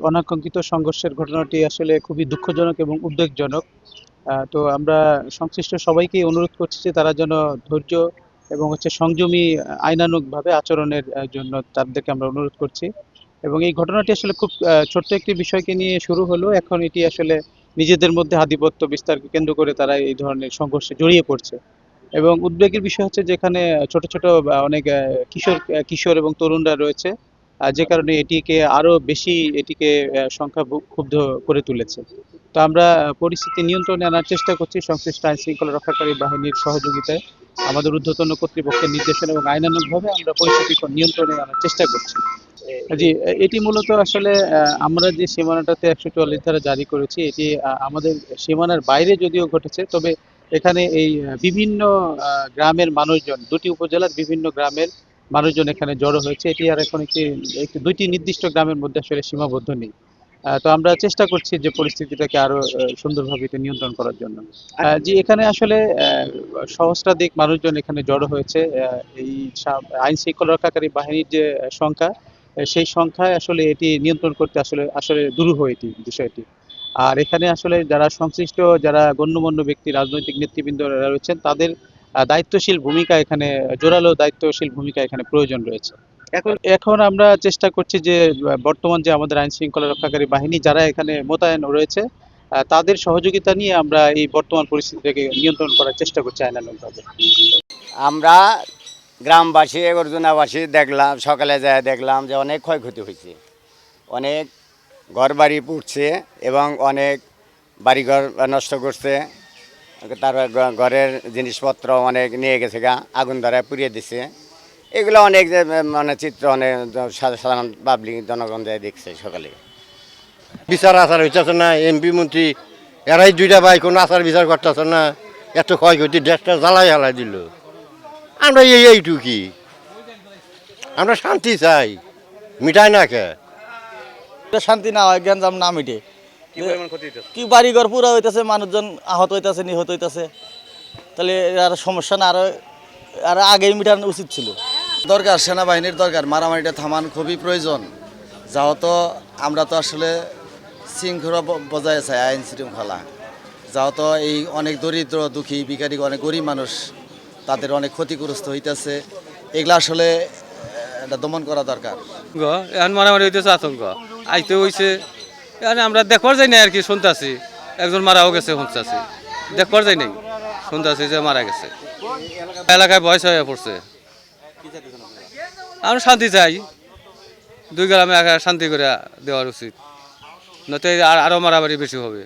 অনাকাঙ্ক্ষিত সংঘর্ষের ঘটনাটি আসলে খুবই দুঃখজনক এবং উদ্বেগজনক। তো আমরা সংশ্লিষ্ট সবাইকেই অনুরোধ করছি যে তারা যেন ধৈর্য এবং সংযমী আইনানুগভাবে আচরণের জন্য তাদেরকে আমরা অনুরোধ করছি। এবং এই ঘটনাটি আসলে খুব ছোট্ট একটি বিষয়কে নিয়ে শুরু হলো, এখন এটি আসলে নিজেদের মধ্যে আধিপত্য বিস্তারকে কেন্দ্র করে তারা এই ধরনের সংঘর্ষে জড়িয়ে পড়ছে। এবং উদ্বেগের বিষয় হচ্ছে যেখানে ছোট ছোট অনেক কিশোর এবং তরুণরা রয়েছে, যে কারণে এটিকে আরো বেশি এটিকে সংখ্যা ক্ষুব্ধ করে তুলেছে। তো আমরা পরিস্থিতি নিয়ন্ত্রণে আনার চেষ্টা করছি সংশ্লিষ্ট আইন শৃঙ্খলা রক্ষাকারী বাহিনীর সহযোগিতায়। আমাদের ঊর্ধ্বতন কর্তৃপক্ষের নির্দেশনা এবং আইনানুগভাবে আমরা পরিস্থিতি নিয়ন্ত্রণে আনার চেষ্টা করছি। জি, এটি মূলত আসলে আমরা যে সীমানাটাতে ১৪৪ ধারা জারি করেছি, এটি আমাদের সীমানার বাইরে যদিও ঘটেছে, তবে এখানে এই বিভিন্ন গ্রামের মানুষজন, দুটি উপজেলার বিভিন্ন গ্রামের মানুষজন এখানে জড়ো হয়েছে। এটি আর এখন দুইটি নির্দিষ্ট গ্রামের মধ্যে আসলে সীমাবদ্ধ নেই। তো আমরা চেষ্টা করছি যে পরিস্থিতিটাকে আরো সুন্দরভাবে এটা নিয়ন্ত্রণ করার জন্য। জি, এখানে আসলে সহস্রাধিক মানুষজন এখানে জড়ো হয়েছে। এই আইন শৃঙ্খলা রক্ষাকারী বাহিনীর যে সংখ্যা, সেই সংখ্যায় আসলে এটি নিয়ন্ত্রণ করতে আসলে আসলে দুরূহ এটি বিষয়টি। আর এখানে আসলে যারা সংশ্লিষ্ট, যারা গণ্যমান্য ব্যক্তি, রাজনৈতিক নেতৃবৃন্দ রয়েছেন, তাদের দায়িত্বশীল ভূমিকা এখানে, জোরালো দায়িত্বশীল ভূমিকা এখানে প্রয়োজন রয়েছে। এখন আমরা চেষ্টা করছি যে বর্তমান যে আমাদের আইন শৃঙ্খলা রক্ষাকারী বাহিনী যারা এখানে মোতায়েন রয়েছে, তাদের সহযোগিতা নিয়ে আমরা এই বর্তমান পরিস্থিতিটাকে নিয়ন্ত্রণ করার চেষ্টা করছি আইনানুগভাবে। আমরা গ্রামবাসী অর্জুনাবাসী দেখলাম, সকালে যায় দেখলাম যে অনেক ক্ষয়ক্ষতি হয়েছে, অনেক ঘরবাড়ি পুড়ছে এবং অনেক বাড়িঘর নষ্ট করছে। তারপর ঘরের জিনিসপত্র অনেক নিয়ে গেছে, আগুন ধরায় পুড়িয়ে দিছে। এগুলো অনেক মানে চিত্র অনেক সাধারণ পাবলিক জনগণ যায় দেখছে সকালে। বিচার আচার হইতেছে না, এমপি মন্ত্রী এরাই দুইটা ভাই কোনো আচার বিচার করতেছে না, এত ক্ষয়ক্ষতি দেশটা জ্বালাই হালাই দিল। আমরা এইটুকি, আমরা শান্তি চাই, মিটাই না কে শান্তি না হয় গ্যাঞ্জাম না মিটে, কি বাড়িঘর পুরা হইতেছে, মানুষজন আহত হইতেছে, নিহত হইতেছে। তাহলে আর সমস্যা না, আর আগেই মিটানো উচিত ছিল। দরকার, সেনাবাহিনীর দরকার, মারামারিটা থামান খুবই প্রয়োজন। যাহত আমরা তো আসলে শৃঙ্খলা বজায় চাই, আইন শৃঙ্খলা। যাহত এই অনেক দরিদ্র দুঃখী ভিখারি, অনেক গরিব মানুষ, তাদের অনেক ক্ষতিগ্রস্ত হইতেছে। এগুলো আসলে এটা দমন করা দরকার। এখন মারামারি হইতেছে, আতঙ্ক আইতে হয়েছে। আমরা দেখবার যাই না আর কি, শুনতেছি একজন মারাও গেছে, শুনতেছি দেখবার যাই নাই, শুনতেছি যে মারা গেছে। এলাকায় ভয় হয়ে পড়ছে। আমরা শান্তি চাই, দুই গ্রামে শান্তি করে দেওয়ার উচিত, নয়তো আরো মারামারি বেশি হবে।